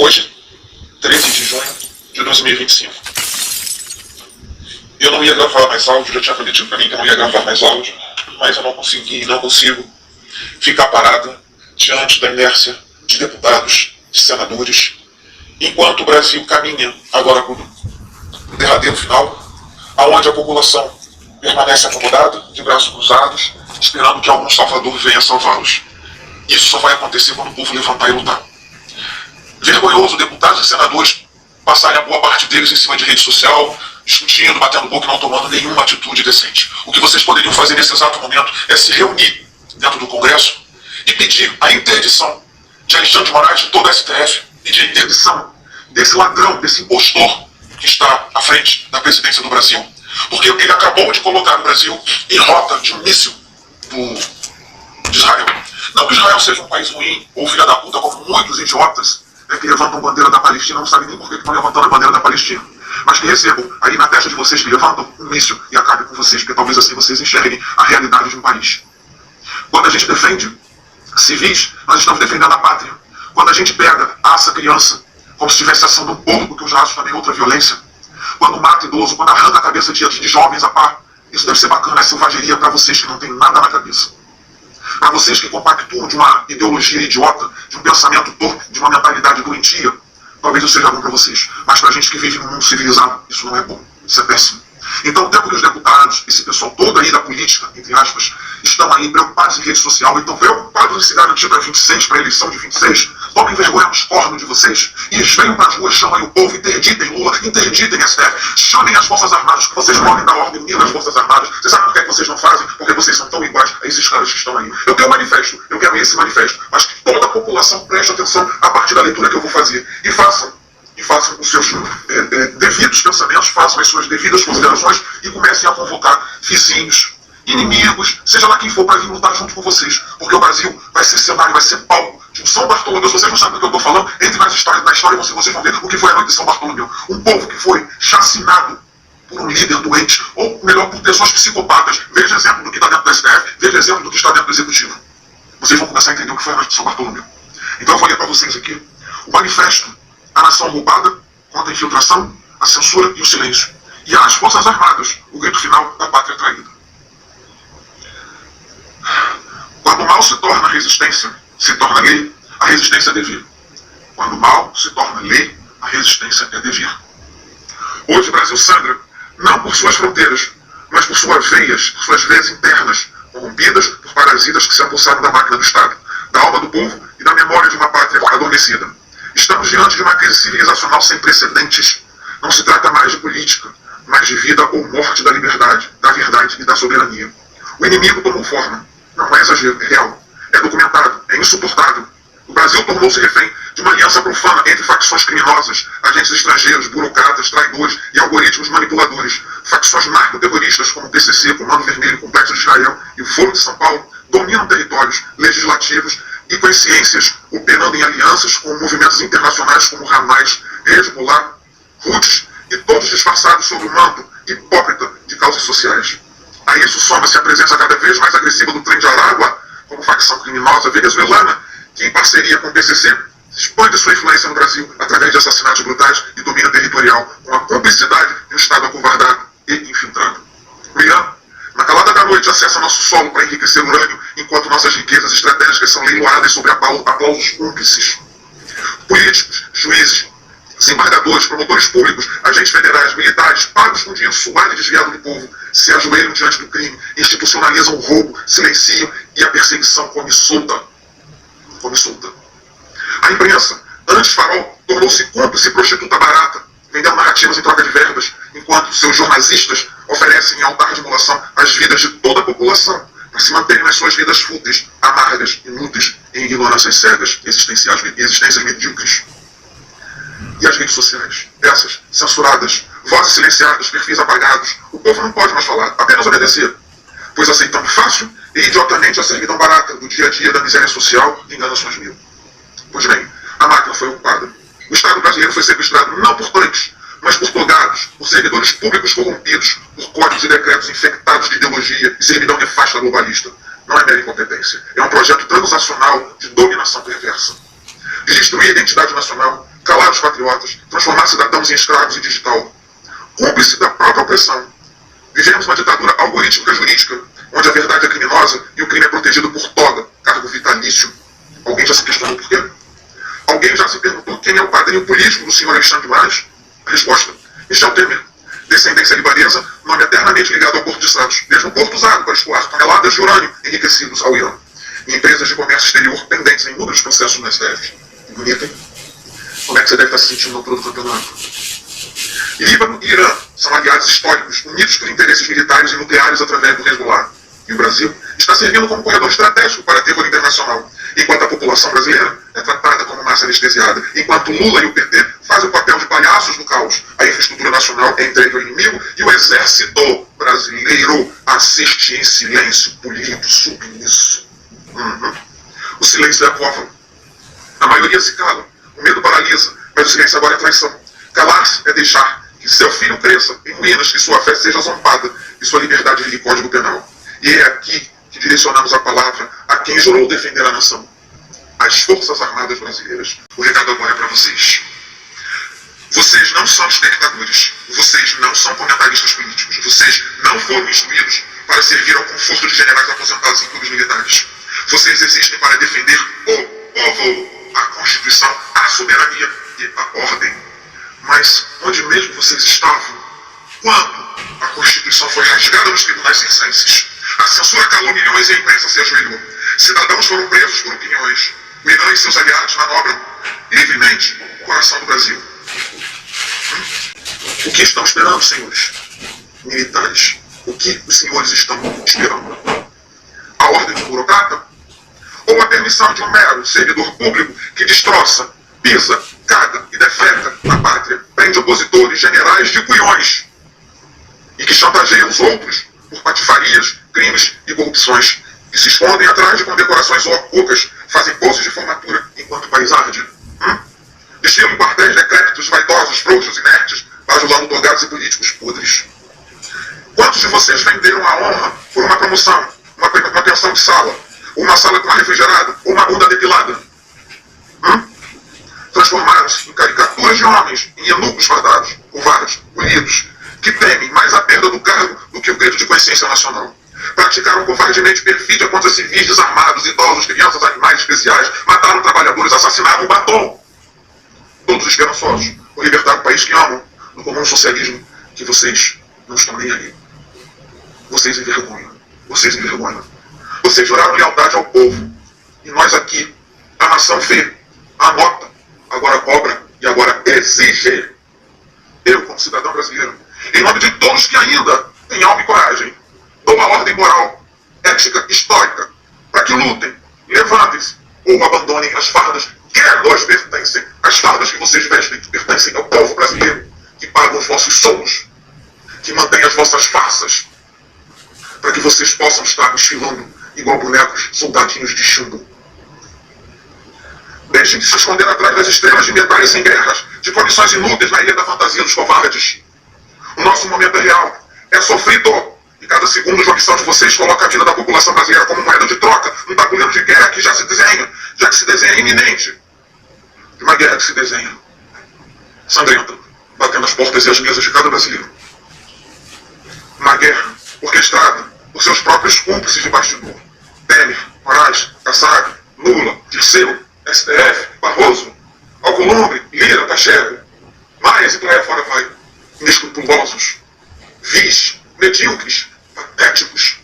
Hoje, 13 de junho de 2025. Eu não ia gravar mais áudio, já tinha prometido pra mim que eu não ia gravar mais áudio, mas eu não consigo ficar parada diante da inércia de deputados, de senadores, enquanto o Brasil caminha agora para o derradeiro final, aonde a população permanece acomodada, de braços cruzados, esperando que algum salvador venha salvá-los. Isso só vai acontecer quando o povo levantar e lutar. Vergonhoso deputados e senadores passarem a boa parte deles em cima de rede social, discutindo, batendo boca e não tomando nenhuma atitude decente. O que vocês poderiam fazer nesse exato momento é se reunir dentro do Congresso e pedir a interdição de Alexandre de Moraes, de todo o STF, e de interdição desse ladrão, desse impostor que está à frente da presidência do Brasil, porque ele acabou de colocar o Brasil em rota de um míssil de Israel. Não que Israel seja um país ruim ou filha da puta, como muitos idiotas que levantam bandeira da Palestina, não sabem nem por que estão levantando a bandeira da Palestina, mas que recebam aí na testa de vocês que levantam um míssil e acabem com vocês, porque talvez assim vocês enxerguem a realidade de um país. Quando a gente defende civis, nós estamos defendendo a pátria. Quando a gente pega, assa criança, como se estivesse assando um porco, que eu já acho também outra violência. Quando mata idoso, quando arranca a cabeça de jovens a pá, isso deve ser bacana, é selvageria para vocês que não têm nada na cabeça. Para vocês que compactuam de uma ideologia idiota, de um pensamento torpe, de uma mentalidade doentia, talvez isso seja bom para vocês. Mas para a gente que vive num mundo civilizado, isso não é bom, isso é péssimo. Então, o tempo que os deputados, esse pessoal todo aí da política, entre aspas, estão aí preocupados em rede social, então preocupados em se garantir para 26, para a eleição de 26, tomem vergonha nos cornos de vocês, e eles venham para as ruas, chamem o povo, interditem Lula, interditem STF, chamem as Forças Armadas, que vocês podem dar ordem unida às Forças Armadas. Vocês sabem por que vocês não fazem? Porque vocês são tão iguais a esses caras que estão aí. Eu tenho um manifesto, eu quero esse manifesto, mas que toda a população preste atenção a partir da leitura que eu vou fazer, e façam os seus devidos pensamentos, façam as suas devidas considerações e comecem a convocar vizinhos, inimigos, seja lá quem for, para vir lutar junto com vocês. Porque o Brasil vai ser cenário, vai ser palco de um São Bartolomeu. Se vocês não sabem do que eu estou falando, entre na história vocês vão ver o que foi a noite de São Bartolomeu. Um povo que foi chacinado por um líder doente, ou melhor, por pessoas psicopatas. Veja exemplo do que está dentro do STF, veja exemplo do que está dentro do Executivo. Vocês vão começar a entender o que foi a noite de São Bartolomeu. Então eu vou ler para vocês aqui o manifesto: a nação roubada contra a infiltração, a censura e o silêncio. E às Forças Armadas, o grito final da pátria traída. Quando o mal se torna resistência, se torna lei, a resistência é dever. Quando o mal se torna lei, a resistência é dever. Hoje o Brasil sangra, não por suas fronteiras, mas por suas veias internas, corrompidas por parasitas que se apossaram da máquina do Estado, da alma do povo e da memória de uma pátria adormecida. Estamos diante de uma crise civilizacional sem precedentes. Não se trata mais de política, mas de vida ou morte da liberdade, da verdade e da soberania. O inimigo tomou forma. Não é exagero, é real. É documentado, é insuportável. O Brasil tornou-se refém de uma aliança profana entre facções criminosas, agentes estrangeiros, burocratas, traidores e algoritmos manipuladores. Facções narcoterroristas como o PCC, Comando Vermelho, Complexo de Israel e o Foro de São Paulo dominam territórios legislativos e consciências, operando em alianças com movimentos internacionais como Hamas, Hezbollah, Houthis, e todos disfarçados sob o manto hipócrita de causas sociais. A isso soma-se a presença cada vez mais agressiva do Trem de Aragua, como facção criminosa venezuelana, que em parceria com o PCC expande sua influência no Brasil através de assassinatos brutais e domínio territorial, com a cumplicidade de um Estado acovardado e infiltrado. O Irã, na calada da noite, acessa nosso solo para enriquecer urânio, enquanto nossas riquezas estratégicas são leiloadas sobre aplausos cúmplices. Políticos, juízes, desembargadores, promotores públicos, agentes federais, militares, pagos com dinheiro suado e desviado do povo, se ajoelham diante do crime, institucionalizam o roubo, silenciam e a perseguição come solta. A imprensa, antes farol, tornou-se cúmplice e prostituta barata, vendendo narrativas em troca de verbas, enquanto seus jornalistas oferecem em altar de emulação as vidas de toda a população, para se manterem nas suas vidas fúteis, amargas, inúteis, em ignorâncias cegas, existências medíocres. E as redes sociais, essas, censuradas, vozes silenciadas, perfis apagados, o povo não pode mais falar, apenas obedecer, pois aceitamos fácil e idiotamente a servidão barata do dia a dia da miséria social e enganações mil. Pois bem, a máquina foi ocupada. O Estado brasileiro foi sequestrado não por tanques, mas por togados, por servidores públicos corrompidos, por códigos e decretos infectados de ideologia e servidão nefasta globalista. Não é mera incompetência, é um projeto transacional de dominação perversa. De destruir a identidade nacional, calar patriotas, transformar cidadãos em escravos e digital. Cúmplice da própria opressão. Vivemos uma ditadura algorítmica jurídica, onde a verdade é criminosa e o crime é protegido por toga, cargo vitalício. Alguém já se questionou por quê? Alguém já se perguntou quem é o padrinho político do senhor Alexandre de Moraes? A resposta: Michel Temer. Descendência libanesa, nome eternamente ligado ao Porto de Santos, mesmo porto usado para escoar toneladas de urânio enriquecidos ao Irã. E empresas de comércio exterior pendentes em inúmeros processos no STF. Bonito, hein? Como é que você deve estar se sentindo no altura do campeonato? Líbano e Irã são aliados históricos, unidos por interesses militares e nucleares através do Hezbollah. E o Brasil está servindo como corredor estratégico para terror internacional, enquanto a população brasileira é tratada como massa anestesiada, enquanto Lula e o PT fazem o papel de palhaços do caos. A infraestrutura nacional é entregue ao inimigo e o exército brasileiro assiste em silêncio, polido, submisso. O silêncio é a cova. A maioria se cala, o medo paralisa, mas o silêncio agora é traição. Calar-se é deixar que seu filho cresça em ruínas, que sua fé seja zombada e sua liberdade vire código penal. E é aqui que direcionamos a palavra a quem jurou defender a nação. As Forças Armadas Brasileiras. O recado agora é para vocês. Vocês não são espectadores. Vocês não são comentaristas políticos. Vocês não foram instruídos para servir ao conforto de generais aposentados em clubes militares. Vocês existem para defender o povo, a Constituição, a soberania e a ordem. Mas onde mesmo vocês estavam quando a Constituição foi rasgada nos tribunais circenses? A censura calou milhões e a imprensa se ajoelhou. Cidadãos foram presos por opiniões. O Irã e seus aliados manobram livremente o coração do Brasil. O que estão esperando, senhores? Militares. O que os senhores estão esperando? A ordem de um burocrata? Ou a permissão de um mero servidor público que destroça, pisa, caga e defeca na pátria, prende opositores, generais de cuiões e que chantageia os outros por patifarias, crimes e corrupções, que se escondem atrás de condecorações ocas, fazem bolsas de formatura enquanto o país arde? Destilam quartéis decrépitos, vaidosos, frouxos, inertes, bajulando drogados e políticos podres. Quantos de vocês venderam a honra por uma promoção, uma pensão de sala, uma sala com ar refrigerado, ou uma bunda depilada? Transformaram-se em caricaturas de homens, em eunucos fardados, covardes, polidos, que temem mais a perda do cargo do que o grito de consciência nacional. Praticaram covardemente perfídia contra civis desarmados, idosos, crianças, animais especiais, mataram trabalhadores, assassinaram o batom. Todos esperançosos por libertar o país que amam do comum socialismo que vocês não estão nem aí. Vocês envergonham. Vocês envergonham. Vocês juraram lealdade ao povo. E nós aqui, a nação vê, anota, agora cobra e agora exige. Eu, como cidadão brasileiro, em nome de todos que ainda têm alma e coragem, dou uma ordem moral, ética, histórica, para que lutem, levantem-se ou abandonem as fardas que nos pertencem. As fardas que vocês vestem que pertencem ao povo brasileiro, que pagam os vossos solos, que mantém as vossas farsas, para que vocês possam estar desfilando igual bonecos, soldadinhos de chumbo. Deixem de se esconder atrás das estrelas de metais sem guerras, de comissões inúteis na ilha da fantasia dos covardes. O nosso momento é real, é sofrido, e cada segundo de omissão de vocês coloca a vida da população brasileira como moeda de troca, num tabuleiro de guerra que já se desenha iminente. De uma guerra que se desenha sangrenta, batendo as portas e as mesas de cada brasileiro. Uma guerra orquestrada por seus próprios cúmplices de bastidor. Temer, Moraes, Kassab, Lula, Dirceu, STF, Barroso, Alcolumbre, Lira, Pacheco, mais e por aí fora vai. Inescrupulosos, vis, medíocres, patéticos.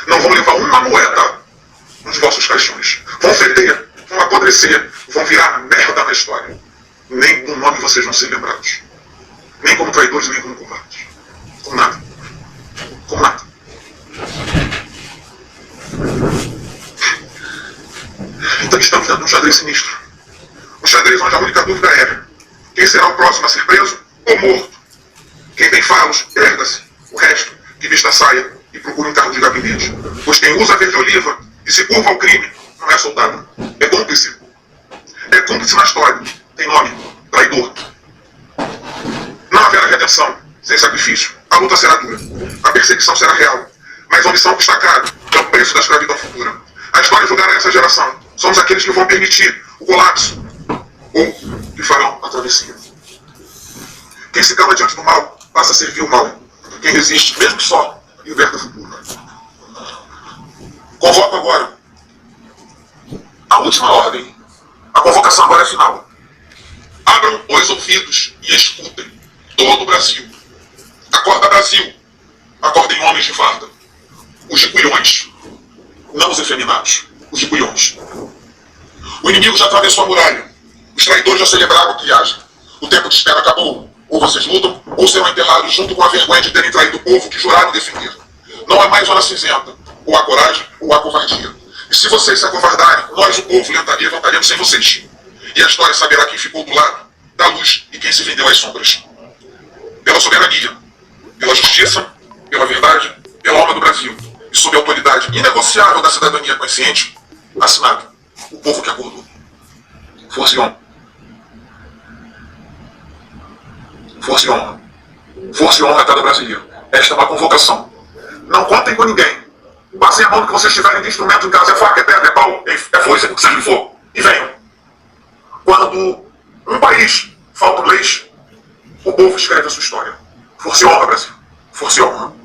Não vão levar uma moeda nos vossos caixões. Vão feder, vão apodrecer, vão virar merda na história. Nem do nome vocês vão ser lembrados. Nem como traidores, nem como covardes. Com nada. Com nada. Então estamos dentro de um xadrez sinistro. Um xadrez onde a única dúvida é: quem será o próximo a ser preso ou morto? Quem tem falos, erga-se. O resto, que vista a saia e procura um cargo de gabinete. Pois quem usa verde oliva e se curva ao crime não é soldado, é cúmplice. É cúmplice na história. Tem nome: traidor. Não haverá redenção sem sacrifício. A luta será dura. A perseguição será real. Mas a omissão custa caro. É o preço da escravidão futura. A história julgará essa geração. Somos aqueles que vão permitir o colapso ou que farão a travessia. Quem se cala diante do mal, passa a servir o mal. Quem resiste, mesmo só, liberta o futuro. Convoco agora a última ordem. A convocação agora é final. Abram os ouvidos e escutem. Todo o Brasil. Acorda, Brasil. Acordem, homens de farda. Os ricuiões. Não os efeminados. Os ricuiões. O inimigo já atravessou a muralha. Os traidores já celebraram a triagem. O tempo de espera acabou. Ou vocês lutam, ou serão enterrados junto com a vergonha de terem traído o povo que juraram defender. Não há mais hora cinzenta. Ou a coragem, ou a covardia. E se vocês se acovardarem, nós, o povo, levantaremos sem vocês. E a história saberá quem ficou do lado da luz e quem se vendeu às sombras. Pela soberania, pela justiça, pela verdade, pela honra do Brasil e sob a autoridade inegociável da cidadania consciente, assinado, o povo que acordou. Força e honra. Força e honra. Força e honra a cada brasileiro. Esta é uma convocação. Não contem com ninguém. Passem a mão do que vocês tiverem de instrumento em casa. É faca, é pedra, é pau, é foice, o que seja for. E venham. Quando um país faltam leis, o povo escreve a sua história. Força e honra, Brasil. Força e honra.